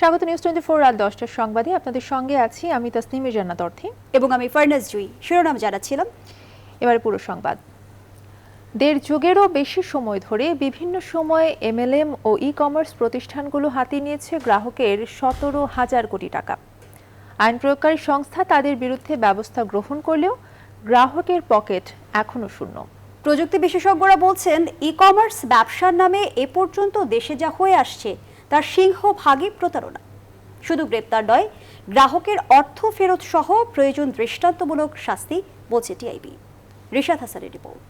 স্বাগত নিউজ 24 রাত 10টার সংবাদে আপনাদের সঙ্গে আছি আমি তাসনিমা জান্নাত অর্থী এবং আমি ফারনাজ জুই। শিরোনাম জানাচ্ছিলাম, এবারে পুরো সংবাদ। দেড় যুগেরও বেশি সময় ধরে বিভিন্ন সময়ে এমএলএম ও ই-কমার্স প্রতিষ্ঠানগুলো হাতিয়ে নিয়েছে গ্রাহকের 17,000 কোটি টাকা। আইন প্রয়োগকারী সংস্থা তাদের বিরুদ্ধে ব্যবস্থা গ্রহণ করলেও গ্রাহকের পকেট এখনো শূন্য। প্রযুক্তি বিশেষজ্ঞরা বলছেন, ই কমার্স ব্যবসার নামে এ পর্যন্ত দেশে যা হয়ে আসছে তার সিংহভাগই প্রতারণা। শুধু গ্রেপ্তার নয়, গ্রাহকের অর্থ ফেরত সহ প্রয়োজন দৃষ্টান্তমূলক শাস্তি, বলছে টিআইবি। রিশাদ হাসানের রিপোর্ট।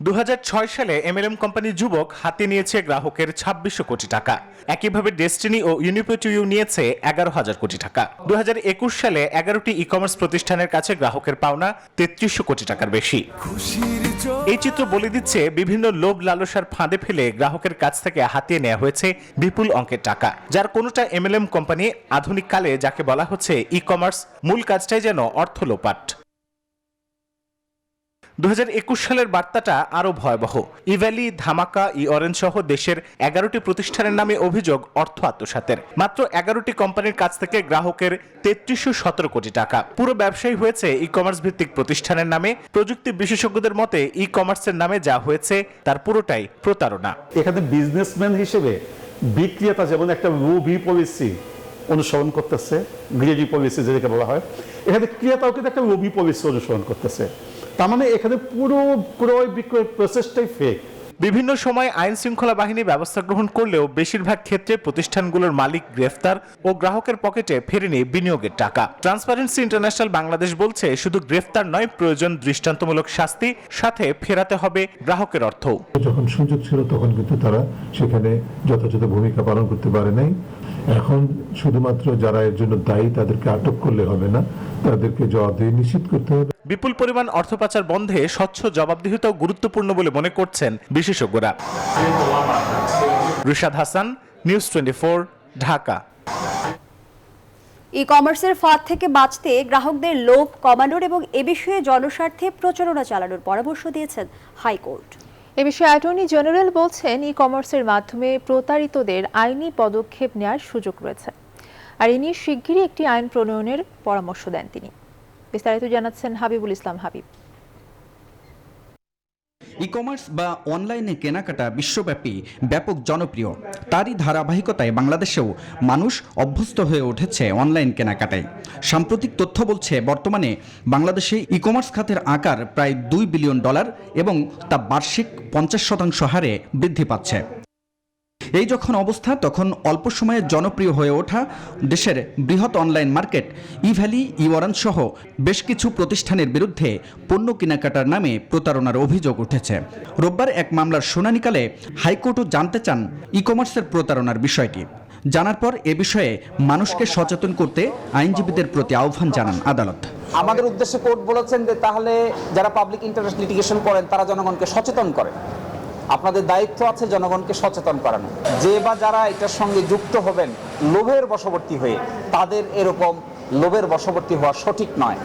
2006 সালে এমএলএম কোম্পানির যুবক হাতে নিয়েছে গ্রাহকের 2600 কোটি টাকা। একইভাবে ডেস্টিনি ও ইউনিপেটিউ নিয়েছে 11,000 কোটি টাকা। 2021 সালে 11টি ই কমার্স প্রতিষ্ঠানের কাছে গ্রাহকের পাওনা 3300 কোটি টাকার বেশি। এই চিত্র বলে দিচ্ছে বিভিন্ন লোভ লালসার ফাঁদে ফেলে গ্রাহকের কাছ থেকে হাতিয়ে নেওয়া হয়েছে বিপুল অঙ্কের টাকা, যার কোনোটা এমএলএম কোম্পানি। আধুনিক কালে যাকে বলা হচ্ছে ই কমার্স, মূল কাজটাই যেন অর্থ লোপাট। 2021 সালের বার্তাটা আরো ভয়াবহ। ইভ্যালি, ধামাকা, ই অরেঞ্জ সহ দেশের 11টি প্রতিষ্ঠানের নামে অভিযোগ অর্থ আত্মসাতের। মাত্র 11টি কোম্পানির কাছ থেকে গ্রাহকের 3317 কোটি টাকা। পুরো ব্যবসায়ী হয়েছে ই কমার্স ভিত্তিক প্রতিষ্ঠানের নামে। প্রযুক্তি বিশেষজ্ঞদের মতে ই কমার্সের নামে যা হয়েছে তার পুরোটাই প্রতারণা। এখানে বিজনেসম্যান হিসেবে বিক্রেতা যেমন একটা রুবি পলিসি অনুসরণ করতেছে, গ্রেডি পলিসি যেটাকে বলা হয়, এখানে ক্রেতাও কিন্তু একটা রুবি পলিসি অনুসরণ করতেছে। তার মানে এখানে পুরো ক্রয় বিক্রয় প্রসেসটাই ফেক। বিভিন্ন সময় আইন শৃঙ্খলা বাহিনী ব্যবস্থা গ্রহণ করলেও বেশিরভাগ ক্ষেত্রে প্রতিষ্ঠানগুলোর মালিক গ্রেফতার ও গ্রাহকের পকেটে ফেরেনি বিনিয়োগের টাকা। ট্রান্সপারেন্সি ইন্টারন্যাশনাল বাংলাদেশ বলছে, শুধু গ্রেফতার নয়, প্রয়োজন দৃষ্টান্তমূলক শাস্তি, সাথে ফেরাতে হবে গ্রাহকের অর্থ। যখন সুযোগ ছিল তখন কিন্তু তারা সেখানে যথাযথ ভূমিকা পালন করতে পারে নাই। এখন শুধুমাত্র যারা এর জন্য দায়ী তাদেরকে আটক করলে হবে না, তাদেরকে জবাবদিহি নিশ্চিত করতে হবে। বিপুল পরিমাণ অর্থ পাচার বন্ধে স্বচ্ছ জবাবদিহিতাও গুরুত্বপূর্ণ বলে মনে করছেন বিশেষজ্ঞরা। রিশাদ হাসান, নিউজ 24, ঢাকা। ই কমার্সের ফাঁদ থেকে বাঁচতে গ্রাহকদের লোভ কমানোর এবং এ বিষয়ে জনস্বার্থে প্রচারণা চালানোর পরামর্শ দিয়েছেন হাইকোর্ট। এ বিষয়ে অ্যাটর্নি জেনারেল বলছেন, ই কমার্সের মাধ্যমে প্রতারিতদের আইনি পদক্ষেপ নেওয়ার সুযোগ রয়েছে, আর এ নিয়ে শিগগিরই একটি আইন প্রণয়নের পরামর্শ দেন তিনি। বিস্তারিত জানাচ্ছেন হাবিবুল ইসলাম হাবিব। ই কমার্স বা অনলাইনে কেনাকাটা বিশ্বব্যাপী ব্যাপক জনপ্রিয়। তারই ধারাবাহিকতায় বাংলাদেশেও মানুষ অভ্যস্ত হয়ে উঠেছে অনলাইন কেনাকাটায়। সাম্প্রতিক তথ্য বলছে, বর্তমানে বাংলাদেশে ই কমার্স খাতের আকার প্রায় $2 বিলিয়ন এবং তা বার্ষিক 50% হারে বৃদ্ধি পাচ্ছে। এই যখন অবস্থা, তখন অল্প সময়ে জনপ্রিয় হয়ে ওঠা দেশের বৃহৎ অনলাইন মার্কেট ইভ্যালি, ই অরেঞ্জ সহ বেশ কিছু প্রতিষ্ঠানের বিরুদ্ধে পণ্য কেনাকাটার নামে প্রতারণার অভিযোগ উঠেছে। রোববার এক মামলার শুনানিকালে হাইকোর্টও জানতে চান ই কমার্সের প্রতারণার বিষয়টি। জানার পর এ বিষয়ে মানুষকে সচেতন করতে আইনজীবীদের প্রতি আহ্বান জানান আদালত। আমাদের উদ্দেশ্যে কোর্ট বলেছেন যে তাহলে যারা পাবলিক ইন্টারেস্ট লিটিগেশন করেন তারা জনগণকে সচেতন করেন। আপনাদের দায়িত্ব আছে জনগণকে সচেতন করানো। যে বা যারা এটার সঙ্গে যুক্ত হবেন লোভের বশবর্তী হয়ে, তাদের এরকম লোভের বশবর্তী হওয়া সঠিক নয়।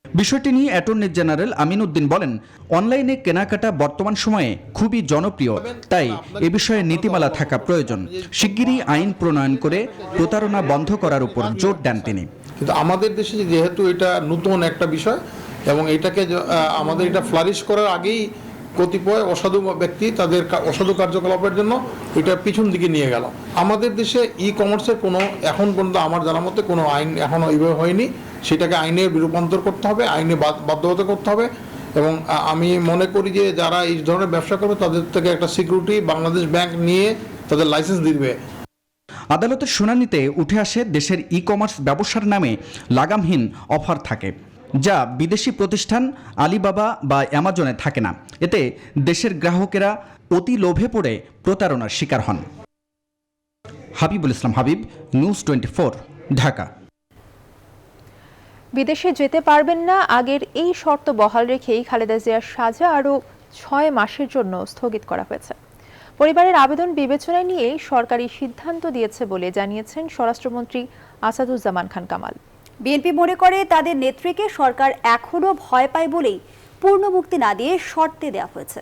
বিষয়টি নিয়ে অ্যাটর্নি জেনারেল আমিন উদ্দিন বলেন, অনলাইনে কেনাকাটা বর্তমান সময়ে খুবই জনপ্রিয়, তাই এ বিষয়ে নীতিমালা থাকা প্রয়োজন। শিগগিরই আইন প্রণয়ন করে প্রতারণা বন্ধ করার উপর জোর দেন তিনি। কিন্তু আমাদের দেশে যেহেতু এটা নতুন একটা বিষয় এবং এটাকে আমাদের এটা ফ্লারিশ করার আগেই কতিপয় অসাধু ব্যক্তি তাদের অসাধু কার্যকলাপের জন্য এটা পিছন দিকে নিয়ে গেল। আমাদের দেশে ই কমার্সের কোনো এখন পর্যন্ত আমার জানার মতে কোনো আইন এখনও এইভাবে হয়নি। সেটাকে আইনের রূপান্তর করতে হবে, আইনে বাধ্যবাধকতা করতে হবে। এবং আমি মনে করি যে যারা এই ধরনের ব্যবসা করবে তাদের থেকে একটা সিকিউরিটি বাংলাদেশ ব্যাংক নিয়ে তাদের লাইসেন্স দিবে। আদালতের শুনানিতে উঠে আসে, দেশের ই কমার্স ব্যবসার নামে লাগামহীন অফার থাকে, যা বিদেশি প্রতিষ্ঠান আলিবাবা বা অ্যামাজনে থাকে না। এতে দেশের গ্রাহকেরা অতি লোভে পড়ে প্রতারণার শিকার হন। হাবিবুল ইসলাম হাবিব, নিউজ 24, ঢাকা। বিদেশে যেতে পারবেন না, আগের এই শর্ত বহাল রেখেই খালেদা জিয়ার সাজা আরও 6 মাসের জন্য স্থগিত করা হয়েছে। পরিবারের আবেদন বিবেচনায় নিয়ে সরকারি সিদ্ধান্ত দিয়েছে বলে জানিয়েছেন স্বরাষ্ট্রমন্ত্রী আসাদুজ্জামান খান কামাল। বিএনপি মনে করে তাদের নেত্রীকে সরকার এখনো ভয় পায় বলেই পূর্ণ মুক্তি না দিয়ে শর্তে দেওয়া হয়েছে।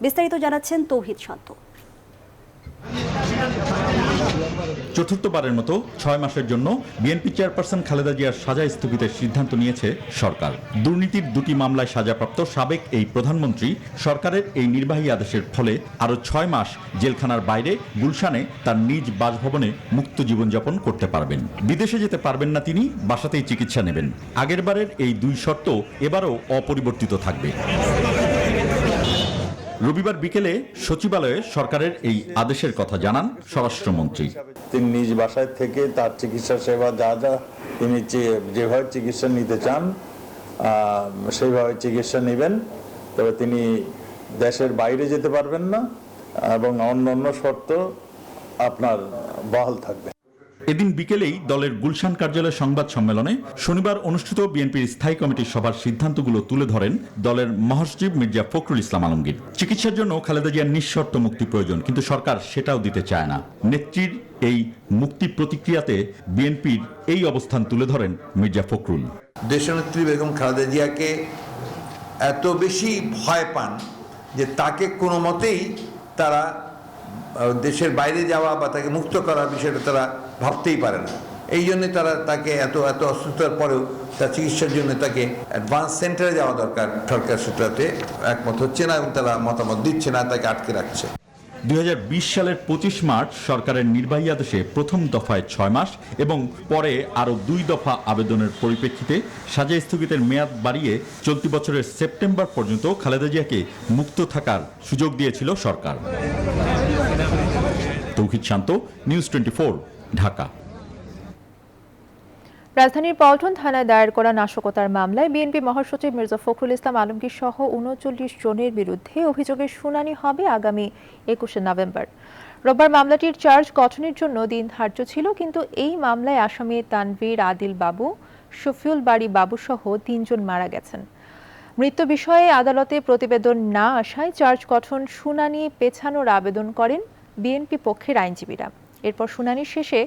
বিস্তারিত জানাচ্ছেন তৌহিদ শান্ত। চতুর্থবারের মতো 6 মাসের জন্য বিএনপি চেয়ারপারসন খালেদা জিয়ার সাজা স্থগিতের সিদ্ধান্ত নিয়েছে সরকার। দুর্নীতির 2টি মামলায় সাজাপ্রাপ্ত সাবেক এই প্রধানমন্ত্রী সরকারের এই নির্বাহী আদেশের ফলে আরও 6 মাস জেলখানার বাইরে গুলশানে তার নিজ বাসভবনে মুক্ত জীবনযাপন করতে পারবেন। বিদেশে যেতে পারবেন না তিনি, বাসাতেই চিকিৎসা নেবেন। আগেরবারের এই 2 শর্ত এবারও অপরিবর্তিত থাকবে। রবিবার বিকেলে সচিবালয়ে সরকারের এই আদেশের কথা জানান স্বরাষ্ট্রমন্ত্রী। তিনি নিজ বাসায় থেকে তার চিকিৎসা সেবা যা তিনি যেভাবে চিকিৎসা নিতে চান সেইভাবে চিকিৎসা নেবেন। তবে তিনি দেশের বাইরে যেতে পারবেন না এবং অন্য শর্ত আপনার বহাল থাকবে। এদিন বিকেলেই দলের গুলশান কার্যালয় সংবাদ সম্মেলনে শনিবার অনুষ্ঠিত বিএনপির স্থায়ী কমিটির সভার সিদ্ধান্তগুলো তুলে ধরেন দলের মহাসচিব মির্জা ফখরুল ইসলাম আলমগীর। চিকিৎসার জন্য খালেদা জিয়ার নিঃশর্ত মুক্তি প্রয়োজন, কিন্তু সরকার সেটাও দিতে চায় না। নেত্রীর এই মুক্তি প্রতিক্রিয়াতে বিএনপির এই অবস্থান তুলে ধরেন মির্জা ফখরুল। দেশনেত্রী বেগম খালেদা জিয়াকে এত বেশি ভয় পান যে তাকে কোনো মতেই তারা দেশের বাইরে যাওয়া বা তাকে মুক্ত করার বিষয়টা তারা ভাবতেই পারে না। এই জন্য তারা তাকে এত অসুস্থতার পরেও তার চিকিৎসার জন্য তাকে অ্যাডভান্স সেন্টারে যাওয়া দরকার। সরকার সেটাতে একমত হচ্ছে না এবং তারা মতামত দিচ্ছে না, তাকে আটকে রাখছে। 2020 সালের 25 মার্চ সরকারের নির্বাহী আদেশে প্রথম দফায় 6 মাস এবং পরে আরও 2 দফা আবেদনের পরিপ্রেক্ষিতে সাজা স্থগিতের মেয়াদ বাড়িয়ে চলতি বছরের সেপ্টেম্বর পর্যন্ত খালেদা জিয়াকে মুক্ত থাকার সুযোগ দিয়েছিল সরকার। তৌহিদ শান্ত, নিউজ 24, ঢাকা। রাজধানীর পল্টন থানায় দায়ের করা নাশকতার মামলায় বিএনপি মহাসচিব মির্জা ফখরুল ইসলাম আলমগীর সহ 39 জনের বিরুদ্ধে অভিযোগের শুনানি হবে আগামী 21 নভেম্বর। রোববার মামলাটির চার্জ গঠনের জন্য দিন ধার্য ছিল, কিন্তু এই মামলায় আসামি তানভীর আদিল বাবু, শফিউল বাড়ি বাবু সহ 3 জন মারা গেছেন। মৃত্যু বিষয়ে আদালতে প্রতিবেদন না আসায় চার্জ গঠন শুনানি পেছানোর আবেদন করেন বিএনপি পক্ষের আইনজীবীরা। এরপর শুনানি শেষে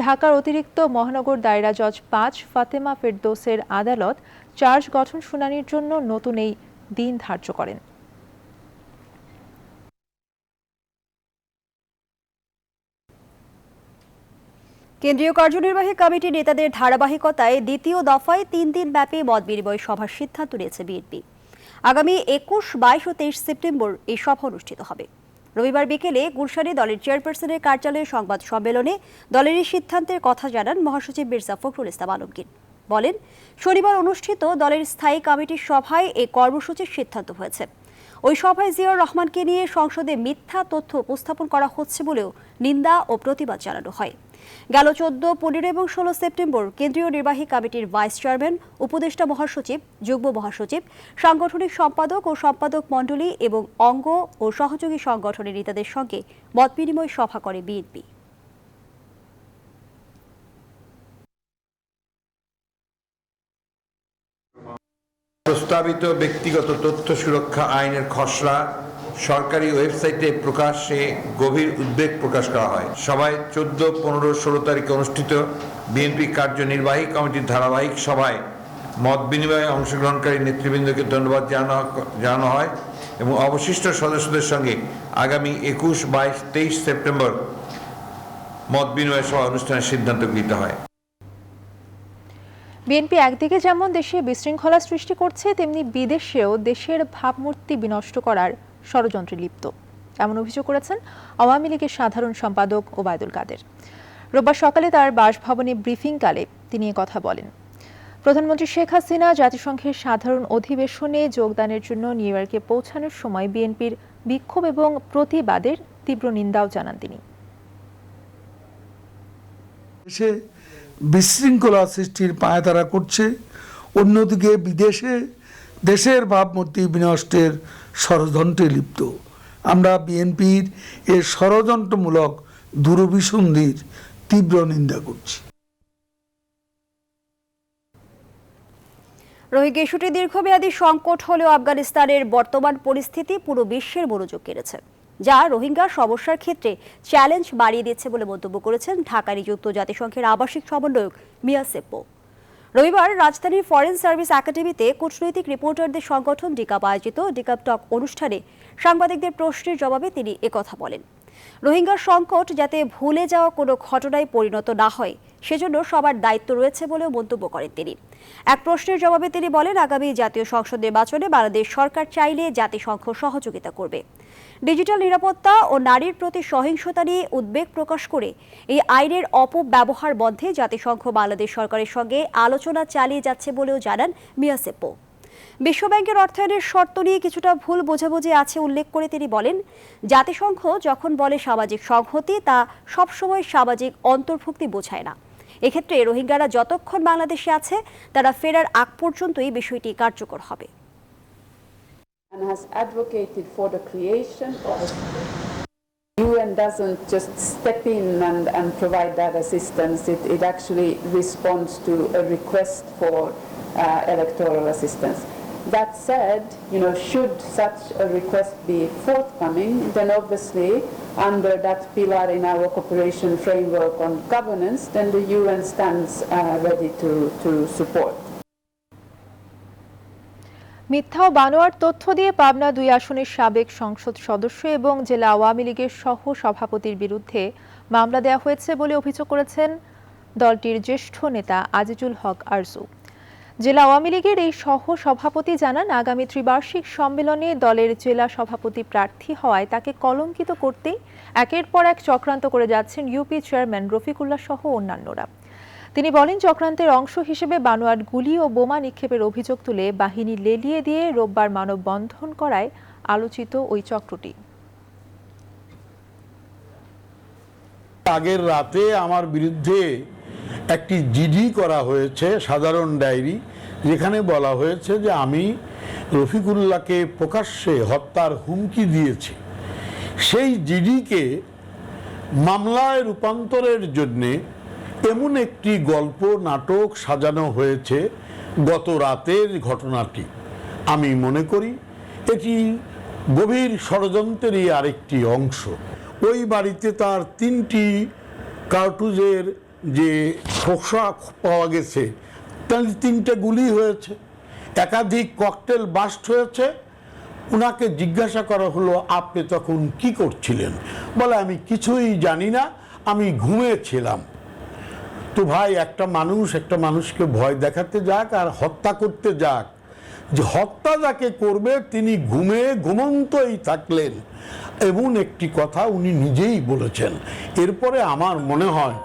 ঢাকার অতিরিক্ত মহানগর দায়রা জজ 5 ফাতেমা ফেরদৌসের আদালত চার্জ গঠন শুনানির জন্য নতুন এই দিন ধার্য করেন। কেন্দ্রীয় কার্যনির্বাহী কমিটি নেতাদের ধারাবাহিকতায় দ্বিতীয় দফায় 3 দিন ব্যাপী মতবিনিময় সভার সিদ্ধান্ত নিয়েছে বিএনপি। আগামী 21, 22 ও 23 সেপ্টেম্বর এই সভা অনুষ্ঠিত হবে। রবিবার বিকেলে গুলশানে দলের চেয়ারপারসনের কার্যালয়ে সংবাদ সম্মেলনে দলের এই সিদ্ধান্তের কথা জানান মহাসচিব মির্জা ফখরুল ইসলাম আলমগীর। বলেন, শনিবার অনুষ্ঠিত দলের স্থায়ী কমিটির সভায় এই কর্মসূচির সিদ্ধান্ত হয়েছে। ওই সভায় জিয়াউর রহমানকে নিয়ে সংসদে মিথ্যা তথ্য উপস্থাপন করা হচ্ছে বলেও নিন্দা ও প্রতিবাদ জানানো হয়। গেল 14, 15 এবং 16 সেপ্টেম্বর কেন্দ্রীয় নির্বাহী কমিটির ভাইস চেয়ারম্যান, উপদেষ্টা মহাসচিব, যুগ্ম মহাসচিব, সাংগঠনিক সম্পাদক ও সম্পাদক মণ্ডলী এবং অঙ্গ ও সহযোগী সংগঠনের নেতাদের সঙ্গে মতবিনিময় সভা করে বিএনপি। প্রস্তাবিত ব্যক্তিগত তথ্য সুরক্ষা আইনের খসড়া সরকারি ওয়েবসাইটে প্রকাশে গভীর উদ্বেগ প্রকাশ করা হয়। সভায় 14, 15, 16 তারিখে অনুষ্ঠিত বিএনপি কার্যনির্বাহী কমিটির ধারাবাহিক সভায় মত বিনিময়ে অংশগ্রহণকারী নেতৃবৃন্দকে ধন্যবাদ জানানো হয় এবং অবশিষ্ট সদস্যদের সঙ্গে আগামী 21, 22, 23 সেপ্টেম্বর মত বিনিময় সভা অনুষ্ঠানের সিদ্ধান্ত গৃহীত হয়। বিএনপি একদিকে যেমন দেশে বিশৃঙ্খলা সৃষ্টি করছে, তেমনি বিদেশেও দেশের ভাবমূর্তি বিনষ্ট করার ষড়যন্ত্রে লিপ্ত, এমন অভিযোগ করেছেন আওয়ামী লীগের সাধারণ সম্পাদক ওবায়দুল কাদের। রোববার সকালে তার বাসভবনে ব্রিফিংকালে তিনি কথা বলেন। প্রধানমন্ত্রী শেখ হাসিনা জাতিসংঘের সাধারণ অধিবেশনে যোগদানের জন্য নিউ ইয়র্কে পৌঁছানোর সময় বিএনপির বিক্ষোভ এবং প্রতিবাদের তীব্র নিন্দাও জানান তিনি। দেশে বিশৃঙ্খলা সৃষ্টির পায়তারা করছে, অন্যদিকে বিদেশে দেশের ভাবমূর্তি বিনষ্টের ষড়যন্ত্রে লিপ্ত। আমরা বিএনপির এ ষড়যন্ত্রমূলক দুরভিসন্ধির তীব্র নিন্দা করছি। রোহিঙ্গা ইস্যুটি দীর্ঘমেয়াদী সংকট হলেও আফগানিস্তানের বর্তমান পরিস্থিতি পুরো বিশ্বের মনোযোগ কেড়েছে, যা রোহিঙ্গা সমস্যার ক্ষেত্রে চ্যালেঞ্জ বাড়িয়ে দিচ্ছে বলে মন্তব্য করেছেন ঢাকা নিযুক্ত জাতিসংঘের আবাসিক সমন্বয়ক মিয়া সেপ্পো। রবিবার রাজধানীর ফরেন সার্ভিস একাডেমিতে কূটনৈতিক রিপোর্টারদের সংগঠন ডিকাপ আয়োজিত ডিকাপ টক অনুষ্ঠানে সাংবাদিকদের প্রশ্নের জবাবে তিনি একথা বলেন। রোহিঙ্গা সংকট যাতে ভুলে যাওয়া কোনো ঘটনায় পরিণত না হয় সেজন্য সবার দায়িত্ব রয়েছে বলেও মন্তব্য করেন তিনি। এক প্রশ্নের জবাবে তিনি বলেন, আগামী জাতীয় সংসদ নির্বাচনে বাংলাদেশ সরকার চাইলে জাতিসংঘ সহযোগিতা করবে। ডিজিটাল নিরাপত্তা ও নারীর প্রতি সহিংসতা নিয়ে উদ্বেগ প্রকাশ করে এই আইনের অপব্যবহার বন্ধে জাতিসংঘ বাংলাদেশ সরকারের সঙ্গে আলোচনা চালিয়ে যাচ্ছে বলেও জানান মিয়া সেপ্পো। বিশ্বব্যাংকের অর্থায়নের শর্ত নিয়ে কিছুটা ভুল বোঝাবুঝি আছে উল্লেখ করে তিনি বলেন, জাতিসংঘ যখন বলে সামাজিক সংহতি তা সবসময় সামাজিক অন্তর্ভুক্তি বোঝায় না। এক্ষেত্রে রোহিঙ্গারা যতক্ষণ বাংলাদেশে আছে তারা ফেরার আগ পর্যন্তই বিষয়টি কার্যকর হবে। And has advocated for the creation of UN doesn't just step in and provide that assistance. It actually responds to a request for electoral assistance. That said, should such a request be forthcoming, then obviously under that pillar in our cooperation framework on governance, then the UN stands ready to support. মিথ্যা ও বানোয়ার তথ্য দিয়ে পাবনা 2 আসনের সাবেক সংসদ সদস্য এবং জেলা আওয়ামী লীগের সহ সভাপতির বিরুদ্ধে মামলা দেওয়া হয়েছে বলে অভিযোগ করেছেন দলটির জ্যেষ্ঠ নেতা আজিজুল হক আরজু। জেলা আওয়ামী লীগের এই সহ সভাপতি জানান, আগামী ত্রিবার্ষিক সম্মেলনে দলের জেলা সভাপতি প্রার্থী হওয়ায় তাকে কলঙ্কিত করতেই একের পর এক চক্রান্ত করে যাচ্ছেন ইউপি চেয়ারম্যান রফিকুল্লাহ সহ অন্যান্যরা। তিনি বলেন, চক্রান্তের অংশ হিসেবে বানোয়াট গুলি ও বোমা নিক্ষেপের অভিযোগ তুলে বাহিনী লেলিয়ে দিয়ে রোববার মানববন্ধন করায় আলোচিত ওই চক্রটি। আগের রাতে আমার বিরুদ্ধে একটি জিডি করা হয়েছে, সাধারণ ডায়েরি, যেখানে বলা হয়েছে যে আমি রফিকুল্লাহকে প্রকাশ্যে হত্যার হুমকি দিয়েছি। সেই জিডিকে মামলায় রূপান্তরের জন্যে এমন একটি গল্প নাটক সাজানো হয়েছে গত রাতের ঘটনাটি। আমি মনে করি এটি গভীর ষড়যন্ত্রেরই আরেকটি অংশ। ওই বাড়িতে তার 3টি কার্তুজের যে খোসা পাওয়া গেছে, তার 3টে গুলি হয়েছে, একাধিক ককটেল বাস্ট হয়েছে। ওনাকে জিজ্ঞাসা করা হলো, আপনি তখন কি করছিলেন? বলে, আমি কিছুই জানি না, আমি ঘুমিয়েছিলাম। তো ভাই, একটা মানুষকে ভয় দেখাতে যাক আর হত্যা করতে যাক, যে হত্যা যাকে করবে তিনি ঘুমন্তই থাকলেন, এমন একটি কথা উনি নিজেই বলেছেন। এরপরে আমার মনে হয়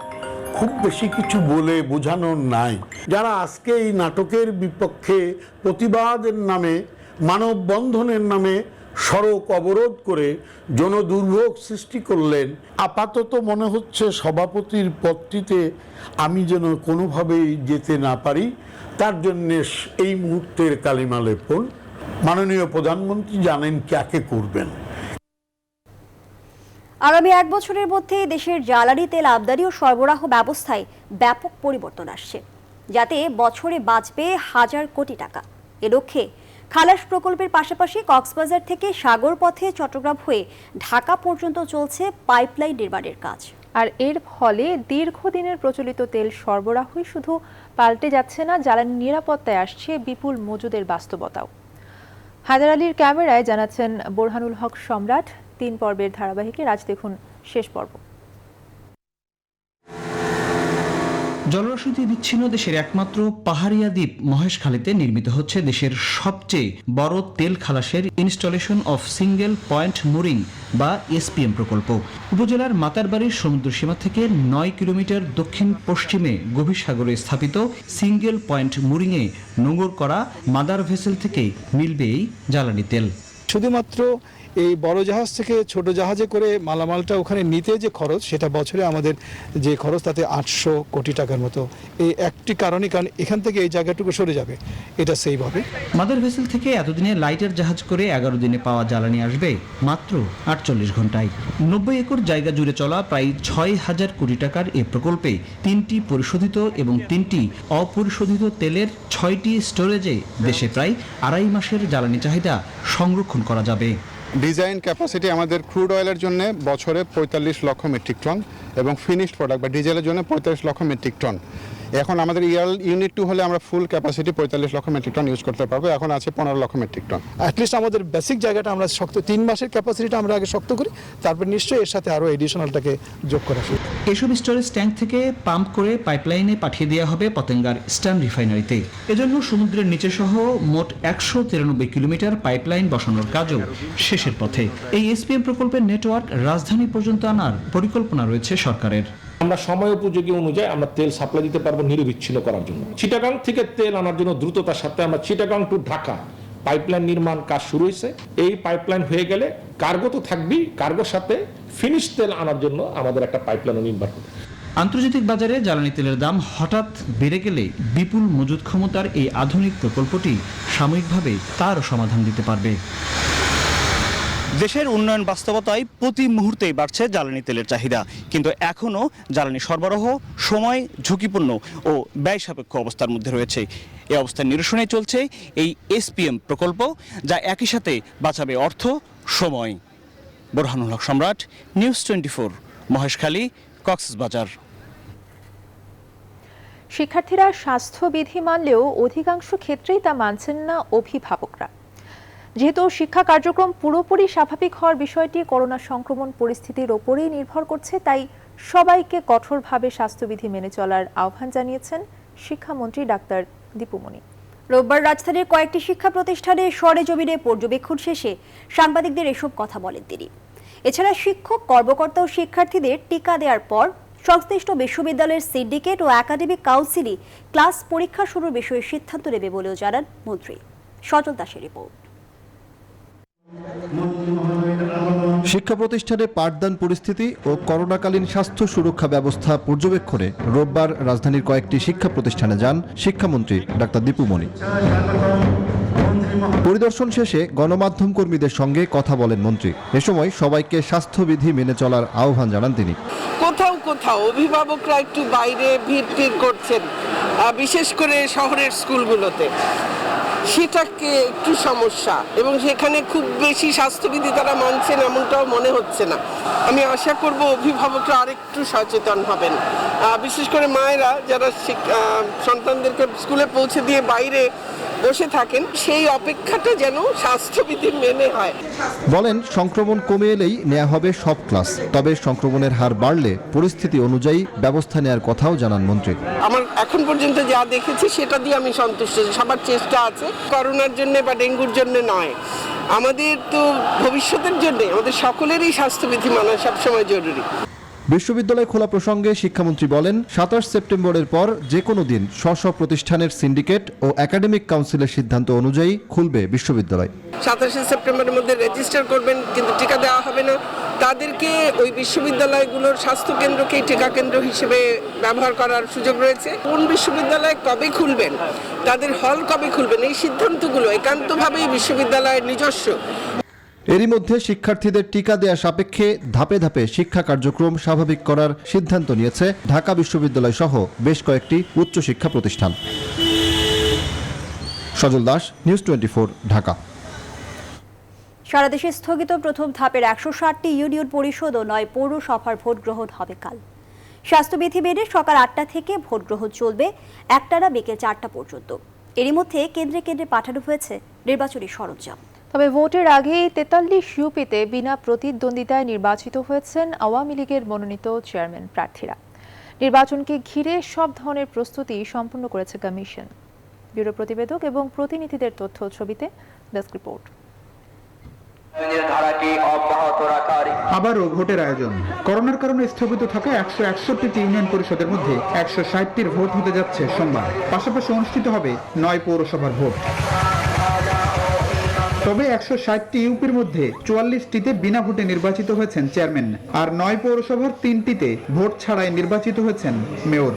খুব বেশি কিছু বলে বোঝানোর নাই। যারা আজকে এই নাটকের বিপক্ষে প্রতিবাদের নামে, মানববন্ধনের নামে সড়ক অবরোধ করে জনদুর্ভোগ সৃষ্টি করলেন, আপাতত মনে হচ্ছে সভাপতির পদটিতে আমি যেন কোনোভাবেই যেতে না পারি। তার জন্য এই মুহূর্তের কালিমা লেপন মাননীয় প্রধানমন্ত্রী জানেন কাকে করবেন। আগামী 1 বছরের মধ্যে দেশের জ্বালানি তেল আমদানি ও সরবরাহ ব্যবস্থায় ব্যাপক পরিবর্তন আসছে, যাতে বছরে বাঁচবে 1000 কোটি টাকা। এ লক্ষ্যে খালাস প্রকল্পের পাশাপাশি কক্সবাজার থেকে সাগর পথে চট্টগ্রাম হয়ে ঢাকা পর্যন্ত চলছে পাইপলাইন নির্মাণের কাজ। আর এর ফলে দীর্ঘদিনের প্রচলিত তেল সরবরাহই শুধু পাল্টে যাচ্ছে না, জ্বালানি নিরাপত্তায় আসছে বিপুল মজুদের বাস্তবতাও। হায়দার আলীর ক্যামেরায় জানাচ্ছেন বোরহানুল হক সম্রাট। 3 পর্বের ধারাবাহিকের আজ দেখুন শেষ পর্ব। জলরসদ বিচ্ছিন্ন দেশের একমাত্র পাহাড়িয়া দ্বীপ মহেশখালীতে নির্মিত হচ্ছে দেশের সবচেয়ে বড় তেল খালাসের installation of single point mooring বা এসপিএম প্রকল্প। উপজেলার মাতারবাড়ির সমুদ্র সীমা থেকে 9 কিলোমিটার দক্ষিণ পশ্চিমে গভীর সাগরে স্থাপিত সিঙ্গেল পয়েন্ট মুরিংয়ে নোঙর করা মাদার ভেসেল থেকে মিলবে এই জ্বালানি তেল। শুধুমাত্র এই বড় জাহাজ থেকে ছোট জাহাজে করে মালামালটা ওখানে নিতে যে খরচ, সেটা বছরে আমাদের যে খরচ তাতে 800 কোটি টাকার মতো। এই একটি কারণ এখান থেকে এই জায়গাটুকু সরে যাবে, এটা সেইভাবে। মাদার ভেসেল থেকে এতদিনে লাইটার জাহাজ করে 11 দিনে পাওয়া জ্বালানি আসবে মাত্র 48 ঘন্টায়। 90 একর জায়গা জুড়ে চলা প্রায় 6000 কোটি টাকার এ প্রকল্পে 3টি পরিশোধিত এবং 3টি অপরিশোধিত তেলের 6টি স্টোরেজে দেশে প্রায় 2.5 মাসের জ্বালানি চাহিদা সংরক্ষণ করা যাবে। ডিজাইন ক্যাপাসিটি আমাদের ক্রুড অয়েলের জন্য বছরে 45 লক্ষ মেট্রিক টন এবং ফিনিশড প্রোডাক্ট বা ডিজেলের জন্য 45 লক্ষ মেট্রিক টন। এখন আমাদের ইউনিট 2 হলে আমরা ফুল ক্যাপাসিটি 45 লক্ষ মেট্রিক টন ইউজ করতে পারবো, এখন আছে 15 লক্ষ মেট্রিক টন। অ্যাটলিস্ট আমাদের বেসিক জায়গাটা আমরা শক্ত 3 মাসের ক্যাপাসিটিটা আমরা আগে শক্ত করি, তারপর নিশ্চয়ই এর সাথে আরও এডিশনালটাকে যোগ করা হবে। এসব স্টোরেজ ট্যাঙ্ক থেকে পাম্প করে পাইপলাইনে পাঠিয়ে দেওয়া হবে পতেঙ্গার ইস্টার্ন রিফাইনারিতে। এজন্য সমুদ্রের নিচে সহ মোট 193 কিলোমিটার পাইপলাইন বসানোর কাজও শেষের পথে। এই এসপিএম প্রকল্পের নেটওয়ার্ক রাজধানী পর্যন্ত আনার পরিকল্পনা রয়েছে সরকারের। আমরা সময় উপযোগী অনুযায়ী আমরা তেল সাপ্লাই দিতে পারবো নিরবিচ্ছিন্ন করার জন্য। চিটাগাং থেকে তেল আনার জন্য দ্রুততার সাথে আমরা চিটাগাং টু ঢাকা পাইপলাইন নির্মাণ কাজ শুরু হয়েছে। এই পাইপলাইন হয়ে গেলে কার্গো তো থাকবেই, কার্গোর সাথে ফিনিশ তেল আনার জন্য আমাদের একটা পাইপলাইনও নির্মাণ করতে। আন্তর্জাতিক বাজারে জ্বালানি তেলের দাম হঠাৎ বেড়ে গেলে বিপুল মজুদ ক্ষমতার এই আধুনিক প্রকল্পটি সাময়িকভাবে তারও সমাধান দিতে পারবে। দেশের উন্নয়ন বাস্তবতায় প্রতি মুহূর্তেই বাড়ছে জ্বালানি তেলের চাহিদা, কিন্তু এখনও জ্বালানি সরবরাহ সময় ঝুঁকিপূর্ণ ও ব্যয় সাপেক্ষ অবস্থার মধ্যে রয়েছে। এই অবস্থার নিরসনে চলছে এই এসপিএম প্রকল্প, যা একই সাথে বাঁচাবে অর্থ, সময়। বোরহানুল হক সম্রাট, নিউজ 24, মহেশখালী, কক্সবাজার। শিক্ষার্থীরা স্বাস্থ্যবিধি মানলেও অধিকাংশ ক্ষেত্রেই তা মানছেন না অভিভাবকরা। যেহেতু শিক্ষা কার্যক্রম পুরোপুরি স্বাভাবিক হওয়ার বিষয়টি করোনা সংক্রমণ পরিস্থিতির ওপরেই নির্ভর করছে, তাই সবাইকে কঠোরভাবে স্বাস্থ্যবিধি মেনে চলার আহ্বান জানিয়েছেন শিক্ষামন্ত্রী ডাক্তার দীপু মনি। রোববার রাজধানীর কয়েকটি শিক্ষা প্রতিষ্ঠানে সরেজমিনে পর্যবেক্ষণ শেষে সাংবাদিকদের এসব কথা বলেন তিনি। এছাড়া শিক্ষক, কর্মকর্তা ও শিক্ষার্থীদের টিকা দেওয়ার পর সংশ্লিষ্ট বিশ্ববিদ্যালয়ের সিন্ডিকেট ও একাডেমিক কাউন্সিলই ক্লাস পরীক্ষা শুরুর বিষয়ে সিদ্ধান্ত নেবে বলেও জানান মন্ত্রী। সজল দাসের রিপোর্ট। শিক্ষা প্রতিষ্ঠানে পাঠদান পরিস্থিতি ও করোনাকালীন স্বাস্থ্য সুরক্ষা ব্যবস্থা পর্যবেক্ষণে রোববার রাজধানীর কয়েকটি শিক্ষা প্রতিষ্ঠানে যান শিক্ষামন্ত্রী ডাক্তার দীপু মনি। পরিদর্শন শেষে গণমাধ্যম কর্মীদের সঙ্গে কথা বলেন মন্ত্রী। এ সময় সবাইকে স্বাস্থ্যবিধি মেনে চলার আহ্বান জানান তিনি। কোথাও কোথাও অভিভাবকরা একটু বাইরে ভিড় করছেন, বিশেষ করে শহরের স্কুলগুলোতে, সেটাকে একটু সমস্যা, এবং সেখানে খুব বেশি স্বাস্থ্যবিধি তারা মানছেন এমনটাও মনে হচ্ছে না। আমি আশা করব অভিভাবকরা আরেকটু সচেতন হবেন, বিশেষ করে মায়েরা যারা সন্তানদেরকে স্কুলে পৌঁছে দিয়ে বাইরে বসে থাকেন, সেই অপেক্ষাটা যেন স্বাস্থ্যবিধি মেনে হয়। বলেন সংক্রমণ কমে এলেই নেওয়া হবে সব ক্লাস, তবে সংক্রমণের হার বাড়লে পরিস্থিতি অনুযায়ী ব্যবস্থা নেওয়ার কথাও জানান মন্ত্রী। আমার এখন পর্যন্ত যা দেখেছি সেটা দিয়ে আমি সন্তুষ্ট। সবার চেষ্টা আছে, করোনার জন্য বা ডেঙ্গুর জন্য নয়, আমাদের তো ভবিষ্যতের জন্য আমাদের সকলেরই স্বাস্থ্যবিধি মানা সবসময় জরুরি। বিশ্ববিদ্যালয় খোলা প্রসঙ্গে শিক্ষামন্ত্রী বলেন 27 সেপ্টেম্বরের পর যে কোনো দিন স্ব প্রতিষ্ঠানের সিন্ডিকেট ও একাডেমিক কাউন্সিলের সিদ্ধান্ত অনুযায়ী খুলবে বিশ্ববিদ্যালয়। 27 সেপ্টেম্বরের মধ্যে রেজিস্টার করবেন, কিন্তু টিকা দেওয়া হবে না। তাদেরকে ওই বিশ্ববিদ্যালয়গুলোর স্বাস্থ্য কেন্দ্রকেই টিকা কেন্দ্র হিসেবে ব্যবহার করার সুযোগ রয়েছে। কোন বিশ্ববিদ্যালয় কবে খুলবেন, তাদের হল কবে খুলবেন, এই সিদ্ধান্তগুলো একান্তভাবেই বিশ্ববিদ্যালয়ের নিজস্ব। এরই মধ্যে শিক্ষার্থীদের টিকা দেয়া সাপেক্ষে ধাপে ধাপে শিক্ষা কার্যক্রম স্বাভাবিক করার সিদ্ধান্ত নিয়েছে ঢাকা বিশ্ববিদ্যালয় সহ বেশ কয়েকটি উচ্চশিক্ষা প্রতিষ্ঠান। সজল দাস, নিউজ 24, ঢাকা। সারা দেশে স্থগিত প্রথম ধাপের 160টি ইউনিয়ন পরিষদ ও 9 পৌরসভার ভোট গ্রহণ হবে কাল। স্বাস্থ্যবিধি মেনে সকাল 8টা থেকে ভোট গ্রহণ চলবে একটানা বিকেল 4টা পর্যন্ত। এরই মধ্যে কেন্দ্রে কেন্দ্রে পাঠানো হয়েছে নির্বাচনী সরঞ্জাম। তবে ভোটের আগে 43 ইউপিতে বিনা প্রতিদ্বন্দ্বিতায় নির্বাচিত হয়েছেন আওয়ামী লীগের মনোনীত চেয়ারম্যান প্রার্থীরা। নির্বাচনকে ঘিরে সব ধরনের প্রস্তুতি সম্পন্ন করেছে কমিশন। ব্যুরো প্রতিবেদক এবং প্রতিনিধিদের তথ্য ছবিতে ডেস্ক রিপোর্ট। আবারও ভোটের আয়োজন। করোনার কারণে স্থগিত থাকা 161টি ইউনিয়ন পরিষদের মধ্যে 160টির ভোট হতে যাচ্ছে সোমবার। পাশাপাশি অনুষ্ঠিত হবে 9 পৌরসভার ভোট। তবে 160টি ইউপির মধ্যে 44টিতে বিনা ভোটে নির্বাচিত হয়েছেন চেয়ারম্যান, আর 9 পৌরসভার 3টিতে ভোট ছাড়াই নির্বাচিত হয়েছেন মেয়র।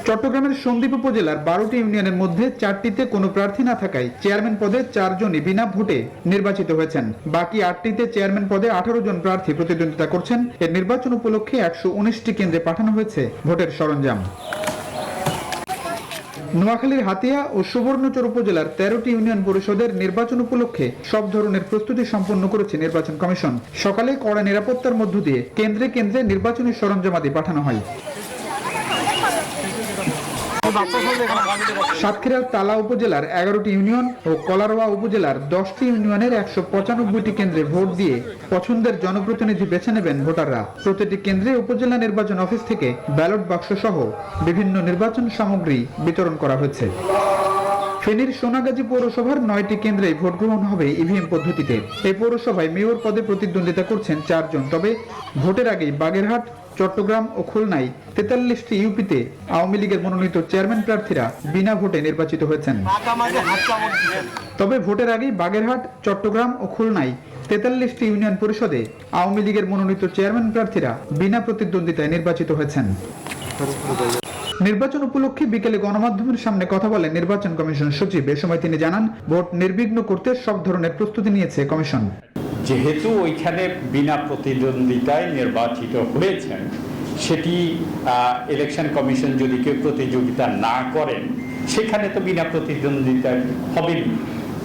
চট্টগ্রামের সন্দ্বীপ উপজেলার 12টি ইউনিয়নের মধ্যে 4টিতে কোনো প্রার্থী না থাকায় চেয়ারম্যান পদে 4 জনই বিনা ভোটে নির্বাচিত হয়েছেন। বাকি 8টিতে চেয়ারম্যান পদে 18 জন প্রার্থী প্রতিদ্বন্দ্বিতা করছেন। এর নির্বাচন উপলক্ষে 119টি কেন্দ্রে পাঠানো হয়েছে ভোটের সরঞ্জাম। নোয়াখালীর হাতিয়া ও সুবর্ণচর উপজেলার 13টি ইউনিয়ন পরিষদের নির্বাচন উপলক্ষে সব ধরনের প্রস্তুতি সম্পন্ন করেছে নির্বাচন কমিশন। সকালে কড়া নিরাপত্তার মধ্য দিয়ে কেন্দ্রে কেন্দ্রে নির্বাচনী সরঞ্জামাদি পাঠানো হয়। সাতক্ষীরার তালা উপজেলার 11টি ইউনিয়ন ও কলারোয়া উপজেলার 10টি ইউনিয়নের 195টি কেন্দ্রে ভোট দিয়ে পছন্দের জনপ্রতিনিধি বেছে নেবেন ভোটাররা। প্রতিটি কেন্দ্রে উপজেলা নির্বাচন অফিস থেকে ব্যালট বাক্স সহ বিভিন্ন নির্বাচন সামগ্রী বিতরণ করা হয়েছে। ফেনীর সোনাগাজী পৌরসভার 9টি কেন্দ্রে ভোট গ্রহণ হবে ইভিএম পদ্ধতিতে। এই পৌরসভায় মেয়র পদে প্রতিদ্বন্দ্বিতা করছেন 4 জন। তবে ভোটের আগেই বাগেরহাট, চট্টগ্রাম ও খুলনায় 43টি ইউপিতে আওয়ামী লীগের মনোনীত চেয়ারম্যান প্রার্থীরা বিনা ভোটে নির্বাচিত হয়েছেন। তবে ভোটের আগেই বাগেরহাট, চট্টগ্রাম ও খুলনায় 43টি ইউনিয়ন পরিষদে আওয়ামী লীগের মনোনীত চেয়ারম্যান প্রার্থীরা বিনা প্রতিদ্বন্দ্বিতায় নির্বাচিত হয়েছেন। নির্বাচন উপলক্ষে বিকেলে গণমাধ্যমের সামনে কথা বলেন নির্বাচন কমিশন সচিব। এ সময় তিনি জানান, ভোট নির্বিঘ্ন করতে সব ধরনের প্রস্তুতি নিয়েছে কমিশন। যেহেতু ওইখানে বিনা প্রতিদ্বন্দ্বিতায় নির্বাচিত হয়েছেন, সেটি ইলেকশন কমিশন যদি কেউ প্রতিযোগিতা না করেন, সেখানে তো বিনা প্রতিদ্বন্দ্বিতায় হবেন।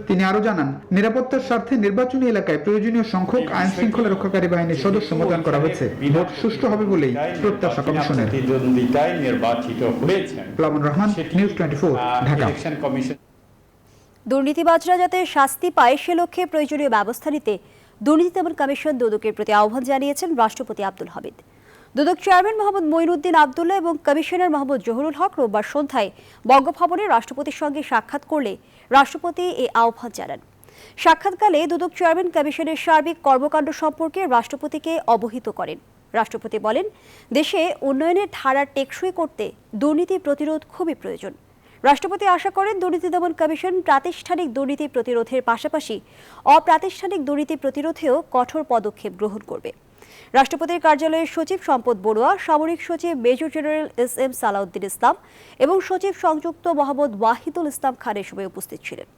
তিনি আরো জানান, নিরাপত্তার স্বার্থে নির্বাচনী এলাকায় প্রয়োজনীয় সংখ্যক আইন শৃঙ্খলা রক্ষাকারী বাহিনীর সদস্য মোতায়েন করা হয়েছে। ভোট সুষ্ঠু হবে বলেই প্রত্যাশা কমিশনের। প্রতিদ্বন্দ্বিতায় নির্বাচিত হয়েছেন। প্লাবন রহমান, নিউজ 24, ঢাকা। দুর্নীতিবাজরা যাতে শাস্তি পায় সে লক্ষ্যে প্রয়োজনীয় ব্যবস্থা নিতে দুর্নীতি দমন কমিশন দুদকের প্রতি আহ্বান জানিয়েছেন রাষ্ট্রপতি আব্দুল হামিদ। দুদক চেয়ারম্যান মোহাম্মদ মঈনুদ্দিন আবদুল্লাহ এবং কমিশনার মোহাম্মদ জহুরুল হক রোববার সন্ধ্যায় বঙ্গভবনে রাষ্ট্রপতির সঙ্গে সাক্ষাৎ করলে রাষ্ট্রপতি এই আহ্বান জানান। সাক্ষাৎকালে দুদক চেয়ারম্যান কমিশনের সার্বিক কর্মকাণ্ড সম্পর্কে রাষ্ট্রপতিকে অবহিত করেন। রাষ্ট্রপতি বলেন, দেশে উন্নয়নের ধারা টেকসই করতে দুর্নীতি প্রতিরোধ খুবই প্রয়োজন। রাষ্ট্রপতি আশা করেন দুর্নীতি দমন কমিশন প্রাতিষ্ঠানিক দুর্নীতি প্রতিরোধের পাশাপাশি অপ্রাতিষ্ঠানিক দুর্নীতি প্রতিরোধেও কঠোর পদক্ষেপ গ্রহণ করবে। রাষ্ট্রপতির কার্যালয়ের সচিব সম্পদ বড়ুয়া, সামরিক সচিব মেজর জেনারেল SM সালাউদ্দিন ইসলাম এবং সচিব সংযুক্ত মোহাম্মদ ওয়াহিদুল ইসলাম খান এ সময় উপস্থিত ছিলেন।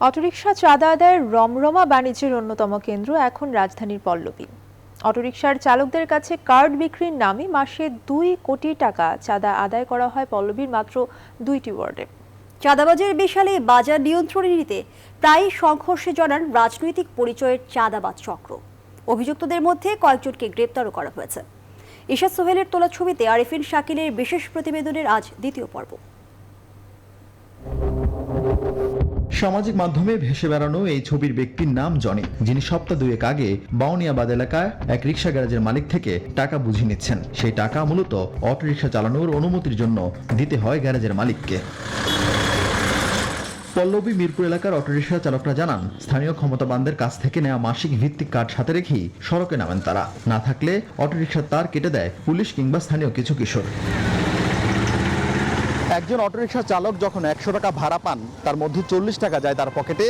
অটোরিকশা চাঁদা আদায়ের রমরমা বাণিজ্যের অন্যতম কেন্দ্র এখন রাজধানীর পল্লবী। অটোরিকশার চালকদের কাছে কার্ড বিক্রির নামে মাসে 2 কোটি টাকা চাঁদা আদায় করা হয় পল্লবীর মাত্র 2টি ওয়ার্ডে। চাঁদাবাজের বিশালে বাজার নিয়ন্ত্রণে নিতে প্রায়ই সংঘর্ষে জড়ান রাজনৈতিক পরিচয়ের চাঁদাবাজ চক্র। অভিযুক্তদের মধ্যে কয়েকজনকে গ্রেপ্তারও করা হয়েছে। ইশাদ সোহেলের তোলা ছবিতে আরিফিন শাকিলের বিশেষ প্রতিবেদনের আজ দ্বিতীয় পর্ব। সামাজিক মাধ্যমে ভেসে বেড়ানো এই ছবির ব্যক্তির নাম জনি, যিনি সপ্তাহ 2 আগে বাউনিয়াবাদ এলাকায় এক রিক্সা গ্যারেজের মালিক থেকে টাকা বুঝে নিচ্ছেন। সেই টাকা মূলত অটোরিকশা চালানোর অনুমতির জন্য দিতে হয় গ্যারেজের মালিককে। পল্লবী মিরপুর এলাকার অটোরিকশা চালকরা জানান, স্থানীয় ক্ষমতাবানদের কাছ থেকে নেওয়া মাসিক ভিত্তিক কার্ড সাথে রেখেই সড়কে নামেন তারা। না থাকলে অটোরিকশার তার কেটে দেয় পুলিশ কিংবা স্থানীয় কিছু কিশোর। একজন অটোরিকশা চালক যখন 100 টাকা ভাড়া পান, তার মধ্যে 40 টাকা যায় তার পকেটে,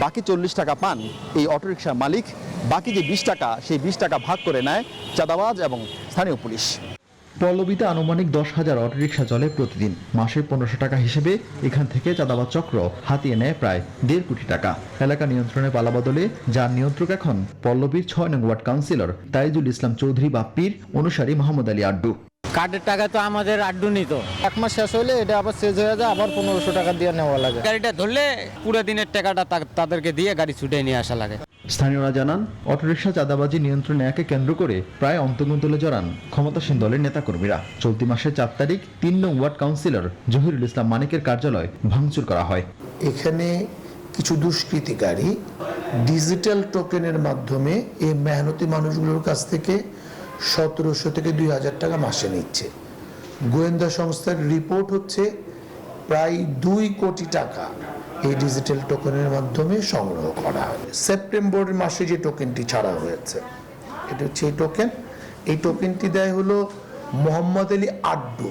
বাকি 40 টাকা পান এই অটোরিকশা মালিক। বাকি যে 20 টাকা, সেই 20 টাকা ভাগ করে নেয় চাঁদাবাজ এবং স্থানীয় পুলিশ। পল্লবীতে আনুমানিক 10,000 অটোরিকশা চলে প্রতিদিন। মাসে 1500 টাকা হিসেবে এখান থেকে চাঁদাবাজ চক্র হাতিয়ে নেয় প্রায় 1.5 কোটি টাকা। এলাকা নিয়ন্ত্রণে পালাবদলে যার নিয়ন্ত্রক এখন পল্লবীর 6 নং ওয়ার্ড কাউন্সিলর তাইজুল ইসলাম চৌধুরী বাপ্পির অনুসারী মোহাম্মদ আলী আড্ডু। কার্ডের টাকা তো আমাদের আড্ডু নিত, 1 মাস শেষ হলে এটা আবার শেষ হয়ে যায়, আবার 1500 টাকা দিয়ে নেওয়া লাগে। গাড়িটা ধরলে পুরো দিনের টাকাটা তাদেরকে দিয়ে গাড়ি ছুটে নিয়ে আসা লাগে। স্থানীয়রা জানান, অটোরিকশা চাঁদাবাজি নিয়ন্ত্রণে একে কেন্দ্র করে প্রায় অন্তর্গুন্তলে জড়ান ক্ষমতাসীন দলের নেতাকর্মীরা। চলতি মাসের 4 তারিখ 3 নং ওয়ার্ড কাউন্সিলর জহিরুল ইসলাম মানিকের কার্যালয় ভাঙচুর করা হয়। এখানে কিছু দুষ্কৃতিকারী ডিজিটাল টোকেনের মাধ্যমে এই মেহনতি মানুষগুলোর কাছ থেকে 1700 থেকে 2000 টাকা মাসে নিচ্ছে। গোয়েন্দা সংস্থার রিপোর্ট হচ্ছে প্রায় 2 কোটি টাকা এই ডিজিটাল টোকেনের মাধ্যমে সংগ্রহ করা হয়। সেপ্টেম্বর মাসে যে টোকেনটি ছাড়া হয়েছে, এটা হচ্ছে এই টোকেনটি দেয় হলো মোহাম্মদ আলী আড্ডু।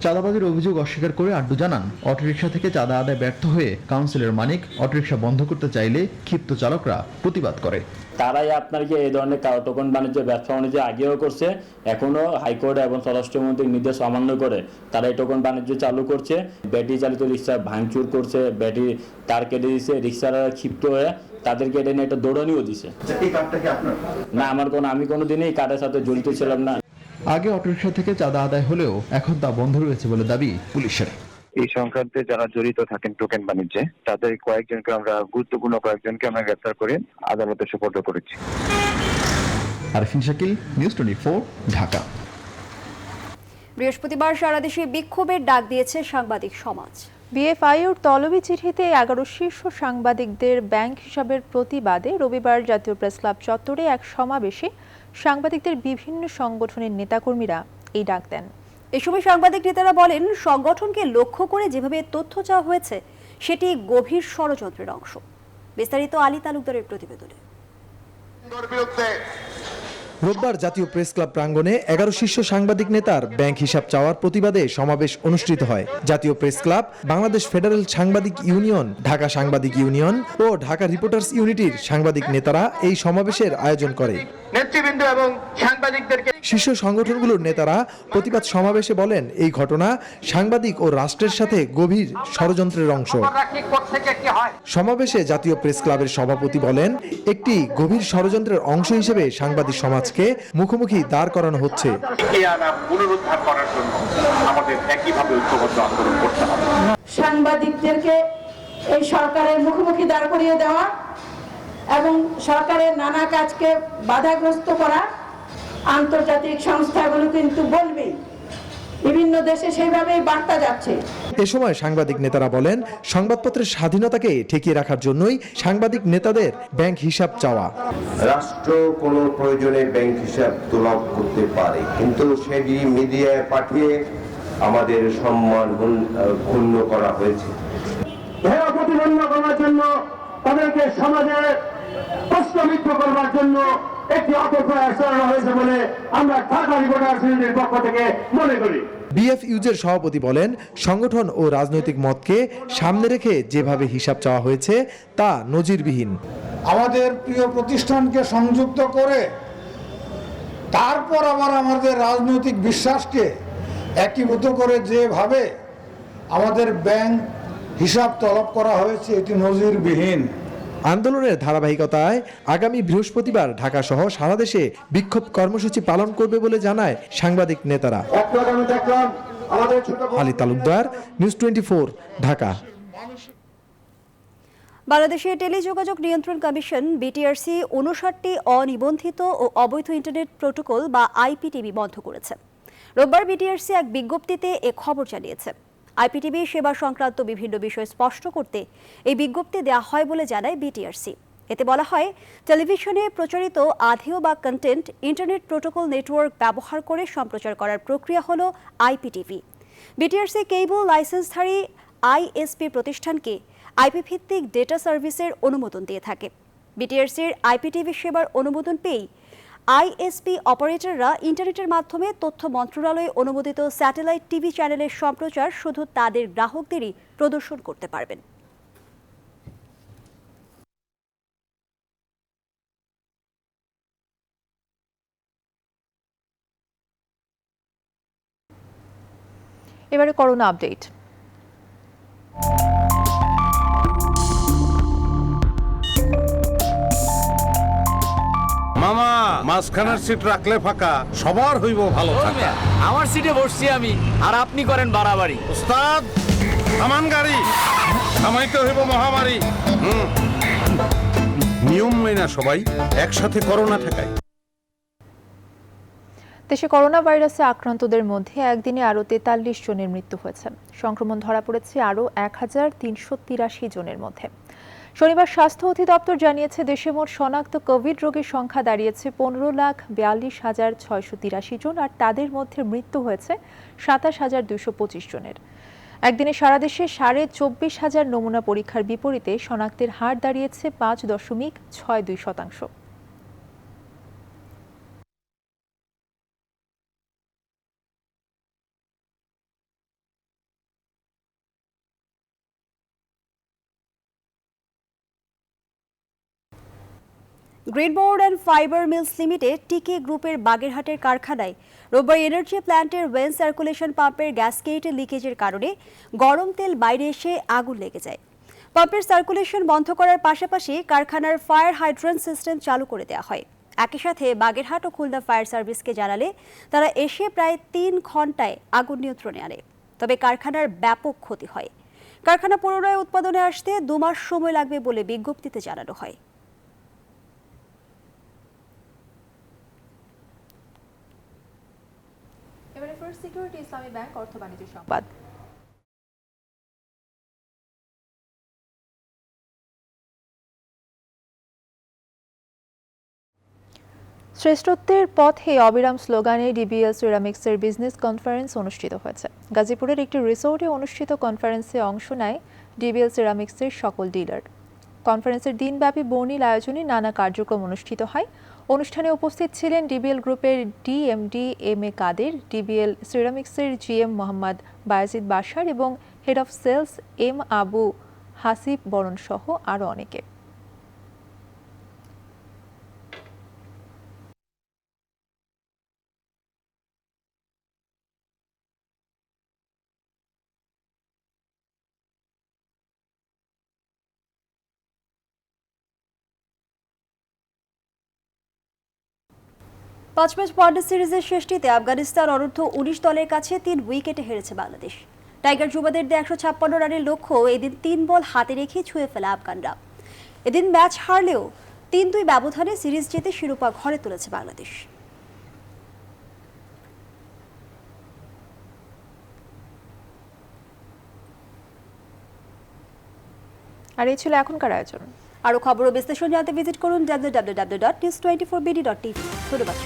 চাঁদাবাজির অভিযোগ অস্বীকার করে আড্ডু জানান, অটোরিকশা থেকে চাঁদা আদায় ব্যর্থ হয়ে কাউন্সিলর মানিক অটোরিকশা বন্ধ করতে চাইলে ক্ষিপ্ত চালকরা প্রতিবাদ করে। তারাই আপনাকে এই ধরনের টোকন বাণিজ্য ব্যবসা বাণিজ্য আগেও করছে, এখনো হাইকোর্ট এবং স্বরাষ্ট্রমন্ত্রীর নির্দেশ অমান্য করে তারা এই টোকন বাণিজ্য চালু করছে। ব্যাটারি চালিত রিক্সা ভাঙচুর করছে, ব্যাটারি তার কেটে দিচ্ছে, রিক্সারা ক্ষিপ্ত হয়ে তাদেরকে এটা নিয়ে একটা দৌড়ানিও দিছে। না, আমি কোনোদিনই এই কার্ডের সাথে জড়িত ছিলাম না। আগে অটোরিকশা থেকে চাঁদা আদায় হলেও এখন তা বন্ধ রয়েছে বলে দাবি পুলিশের। এই সংক্রান্তে যারা জড়িত থাকেন টোকেন বাণিজ্যে, তাদের গুরুত্বপূর্ণ কয়েকজনকে আমরা গ্রেফতার করে আদালতে সোপর্দ করেছি। আরফিন শাকিল, নিউজ 24, ঢাকা। বৃহস্পতিবার সারা দেশে বিক্ষোভের ডাক দিয়েছে সাংবাদিক সমাজ। বিএফআইউর তলবি চিঠিতে 11 শীর্ষ সাংবাদিকদের ব্যাংক হিসাবের প্রতিবাদে রবিবার জাতীয় প্রেস ক্লাব চত্বরে এক সমাবেশে সাংবাদিকদের বিভিন্ন সংগঠনের নেতাকর্মীরা এই ডাক দেন। এ সময় সাংবাদিক নেতারা বলেন, সংগঠনকে লক্ষ্য করে যেভাবে তথ্য চাওয়া হয়েছে সেটি গভীর ষড়যন্ত্রের অংশ। বিস্তারিত আলী তালুকদারের প্রতিবেদনে। রোববার জাতীয় প্রেস ক্লাব প্রাঙ্গণে 11 শীর্ষ সাংবাদিক নেতার ব্যাংক হিসাব চাওয়ার প্রতিবাদে সমাবেশ অনুষ্ঠিত হয়। জাতীয় প্রেস ক্লাব, বাংলাদেশ ফেডারেল সাংবাদিক ইউনিয়ন, ঢাকা সাংবাদিক ইউনিয়ন ও ঢাকা রিপোর্টার্স ইউনিটির সাংবাদিক নেতারা এই সমাবেশের আয়োজন করে। নেতৃবৃন্দ এবং সাংবাদিকদেরকে শীর্ষ সংগঠনগুলোর নেতারা প্রতিবাদ সমাবেশে বলেন, এই ঘটনা সাংবাদিক ও রাষ্ট্রের সাথে গভীর ষড়যন্ত্রের অংশ। সমাবেশে জাতীয় প্রেস ক্লাবের সভাপতি বলেন, একটি গভীর ষড়যন্ত্রের অংশ হিসেবে সাংবাদিক সমাজকে মুখোমুখি দাঁড় করানো হচ্ছে। পুনরুদ্ধার করার জন্য আমাদের একইভাবে ঐক্যবদ্ধ আন্দোলন করতে হবে। সাংবাদিকদেরকে এই সরকারের মুখোমুখি দাঁড় করিয়ে দেওয়া এবং সরকারের নানা কাজকে বাধাগ্রস্ত করা আন্তর্জাতিক সংস্থাগুলো কিন্তু বলবেই, বিভিন্ন দেশে সেইভাবেই বার্তা যাচ্ছে। এ সময় সাংবাদিক নেতারা বলেন, সংবাদপত্রের স্বাধীনতাকে ঠেকিয়ে রাখার জন্যই সাংবাদিক নেতাদের ব্যাংক হিসাব চাওয়া। রাষ্ট্র কোনো প্রয়োজনে ব্যাংক হিসাব তলব করতে পারে, কিন্তু সেটি মিডিয়ায় পাঠিয়ে আমাদের সম্মান ক্ষুণ্ণ করা হয়েছে। প্রতিবন্ধ করার জন্য, তাদেরকে সমাজে প্রশ্নবিদ্ধ করবার জন্য একটি অপপ্রয়াস চালানো হয়েছে বলে আমরা ঢাকা রিপোর্টার্স ইউনিটির পক্ষ থেকে মনে করি। বিএফইউজের সভাপতি বলেন, সংগঠন ও রাজনৈতিক মতকে সামনে রেখে যেভাবে হিসাব চাওয়া হয়েছে তা নজিরবিহীন। আমাদের প্রিয় প্রতিষ্ঠানকে সংযুক্ত করে তারপর আবার আমাদের রাজনৈতিক বিশ্বাসকে একীভূত করে যেভাবে আমাদের ব্যাংক হিসাব তলব করা হয়েছে এটি নজিরবিহীন। আন্দোলনের ধারাবাহিকতায় আগামী বৃহস্পতিবার ঢাকা সহ সারা দেশে বিক্ষোভ কর্মসূচি পালন করবে বলে জানায় সাংবাদিক নেতারা। আলী তালুকদার, নিউজ 24, ঢাকা। বাংলাদেশের টেলিযোগাযোগ নিয়ন্ত্রণ কমিশন বিটিআরসি 59টি অনিবন্ধিত ও অবৈধ ইন্টারনেট প্রোটোকল বা আইপিটিভি বন্ধ করেছে। রোববার বিটিআরসি এক বিজ্ঞপ্তিতে এ খবর জানিয়েছে। আইপিটিভি সেবা সংক্রান্ত বিভিন্ন বিষয় স্পষ্ট করতে এই বিজ্ঞপ্তি দেওয়া হয় বলে জানায় বিটিআরসি। এতে বলা হয়, টেলিভিশনে প্রচারিত আধেয় বা কন্টেন্ট ইন্টারনেট প্রোটোকল নেটওয়ার্ক ব্যবহার করে সম্প্রচার করার প্রক্রিয়া হল আইপিটিভি। বিটিআরসি কেবল লাইসেন্সধারী আইএসপি প্রতিষ্ঠানকে আইপি ভিত্তিক ডেটা সার্ভিসের অনুমোদন দিয়ে থাকে। বিটিআরসির আইপিটিভি সেবার অনুমোদন পেয়ে আইএসপি অপারেটররা ইন্টারনেটের মাধ্যমে তথ্য মন্ত্রণালয়ে অনুমোদিত স্যাটেলাইট টিভি চ্যানেলের সম্প্রচার শুধু তাদের গ্রাহকদেরই প্রদর্শন করতে পারবেন। এবারে করোনা আপডেট। মামা, মাঝখানের সিট রাখলে ফাঁকা, সবার হইব ভালো থাকা। আমার সিটে বসছি আমি, আর আপনি করেন বাড়াবাড়ি। উস্তাদ, থামান গাড়ি, থামাইতে হইব মহামারী। নিয়ম মেনা সবাই একসাথে করোনা ঠেকায়। দেশে করোনা ভাইরাসে আক্রান্তদের মধ্যে একদিনে আরও 43 জনের মৃত্যু হয়েছে। সংক্রমণ ধরা পড়েছে আরও 1383 জনের মধ্যে। শনিবার স্বাস্থ্য অধিদপ্তর জানিয়েছে, দেশে মোট শনাক্ত কোভিড রোগীর সংখ্যা দাঁড়িয়েছে 15,42,683 জন, আর তাদের মধ্যে মৃত্যু হয়েছে 27,225 জনের। একদিনে সারা দেশে 24,500 নমুনা পরীক্ষার বিপরীতে শনাক্তের হার দাঁড়িয়েছে 5.62%। Green Board and Fibre Mills Limited TK গ্রুপের বাগেরহাটের কারখানায় রোববার এনার্জি প্ল্যান্টের ওয়েন সার্কুলেশন পাম্পের গ্যাসকেট লিকেজের কারণে গরম তেল বাইরে এসে আগুন লেগে যায়। পাম্পের সার্কুলেশন বন্ধ করার পাশাপাশি কারখানার ফায়ার হাইড্রেন্ট সিস্টেম চালু করে দেওয়া হয়। একই সাথে বাগেরহাট ও খুলনা ফায়ার সার্ভিসকে জানালে তারা এসে প্রায় 3 ঘন্টায় আগুন নিয়ন্ত্রণে আনে। তবে কারখানার ব্যাপক ক্ষতি হয়। কারখানা পুনরায় উৎপাদনে আসতে 2 মাস সময় লাগবে বলে বিজ্ঞপ্তিতে জানানো হয়। টাইগার সিকিউরিটি ইসলামী ব্যাংক অর্থ বাণিজ্য সংবাদ। শ্রেষ্ঠত্বের পথে অবিরাম স্লোগানে ডিবিএল সিরামিক্সের বিজনেস কনফারেন্স অনুষ্ঠিত হয়েছে। গাজীপুরের একটি রিসোর্টে অনুষ্ঠিত কনফারেন্সে অংশ নেয় ডিবিএল সিরামিক্সের সকল ডিলার। কনফারেন্সের দিনব্যাপী বর্ণিল আয়োজনে নানা কার্যক্রম অনুষ্ঠিত হয়। অনুষ্ঠানে উপস্থিত ছিলেন ডিবিএল গ্রুপের DMD M A Kader, DBL সিরামিক্সের জিএম মোহাম্মদ বায়েজিদ বাশার এবং head of sales M Abu Hasib বরণ সহ আরও অনেকে। পাঁচ ম্যাচ ওয়ানডে সিরিজের শেষটিতে আফগানিস্তান অনূর্ধ্ব-19 দলের কাছে 3 উইকেটে হেরেছে বাংলাদেশ। টাইগার যুবাদের 156 রানের লক্ষ্য এদিন 3 বল হাতে রেখে ছুঁয়ে ফেলে আফগানরা। এদিন ম্যাচ হারলেও 3-2 ব্যবধানে সিরিজ জিতে শিরোপা ঘরে তুলেছে বাংলাদেশ। আর এই ছিল এখনকার আয়োজন। আরও খবর ও বিশ্লেষণ জানতে ভিজিট করুন www.news24bd.tv। ধন্যবাদ।